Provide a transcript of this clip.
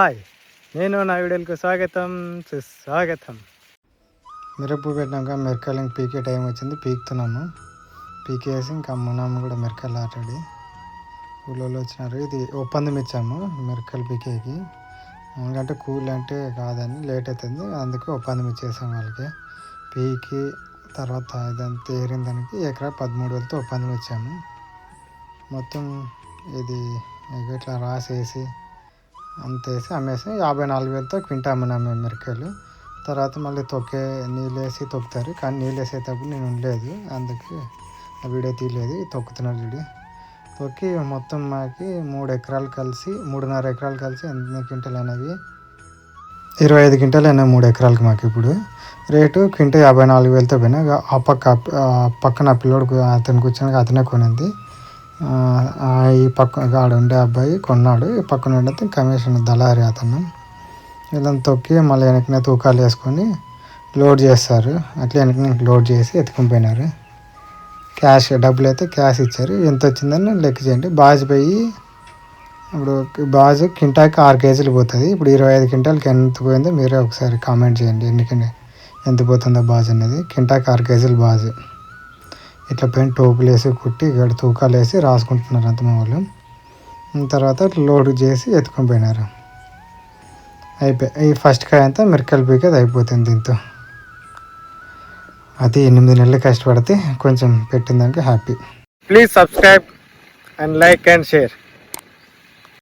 Hi, నేను నా వీడియోలకు స్వాగతం సుస్వాగతం. మిరప పెట్టినాక మిరకాయలు పీకే టైం వచ్చింది, పీకుతున్నాము. పీకేసి ఇంకా అమ్మున్నాము కూడా మిరకాయలు ఆల్రెడీ కూలోళ్ళు వచ్చినారు. ఇది ఒప్పందం ఇచ్చాము మిరకాయలు పీకేకి, ఎందుకంటే కూలి అంటే కాదని లేట్ అవుతుంది, అందుకే ఒప్పందం ఇచ్చేసాం వాళ్ళకి. పీకి తర్వాత ఇదంతా ఏరిన దానికి ఎకరా 13,000తో ఒప్పందం ఇచ్చాము. మొత్తం ఇది ఇట్లా రాసేసి అంతేసి అమ్మేసి 54,000తో క్వింటా అమ్మినాము మేము మిరకాయలు. తర్వాత మళ్ళీ నీళ్ళు వేసి తొక్కుతారు, కానీ నీళ్ళు వేసేటప్పుడు నేను ఉండలేదు, అందుకే ఆ వీడియో తీయలేదు. తొక్కుతున్నారు వీడియో తొక్కి మొత్తం మాకి 3 ఎకరాలు కలిసి 3.5 ఎకరాలు కలిసి ఎన్ని క్వింటాలు అనేవి 25 క్వింటాలు అయినాయి 3 ఎకరాలకి. మాకు ఇప్పుడు రేటు క్వింటా 54,000తో పోయినా. ఆ పక్కన పిల్లోడు అతను కూర్చొని అతనే కొనింది. ఈ పక్క ఆడ ఉండే అబ్బాయి కొన్నాడు, ఈ పక్కన ఉండే కమిషన్ దళారి అతను. వీళ్ళని తొక్కి మళ్ళీ వెనకనే తూకాలు వేసుకొని లోడ్ చేస్తారు. అట్లా వెనకనే లోడ్ చేసి ఎత్తుకొని పోయినారు. క్యాష్ డబ్బులు అయితే క్యాష్ ఇచ్చారు. ఎంత వచ్చిందని లెక్క చేయండి. బాజు పోయి ఇప్పుడు బాజు క్వింటాకి 6 కేజీలు పోతుంది. ఇప్పుడు 25 క్వింటాలకి ఎంత పోయిందో మీరే ఒకసారి కామెంట్ చేయండి, ఎంత పోతుందో బాజు అనేది. క్వింటాకి 6 కేజీలు బాజు. ఇట్లా పైన టోపులు వేసి కుట్టి ఇక్కడ తూకాలు వేసి రాసుకుంటున్నారు అంత మా వాళ్ళు. తర్వాత లోడ్ చేసి ఎత్తుకొని పోయినారు. ఈ ఫస్ట్ కాయ అంతా మిరకాయలు పీకేది అయిపోతుంది దీంతో. అది 8 నెలలు కష్టపడితే కొంచెం పెట్టిన దానికి happy. Please subscribe and like and share.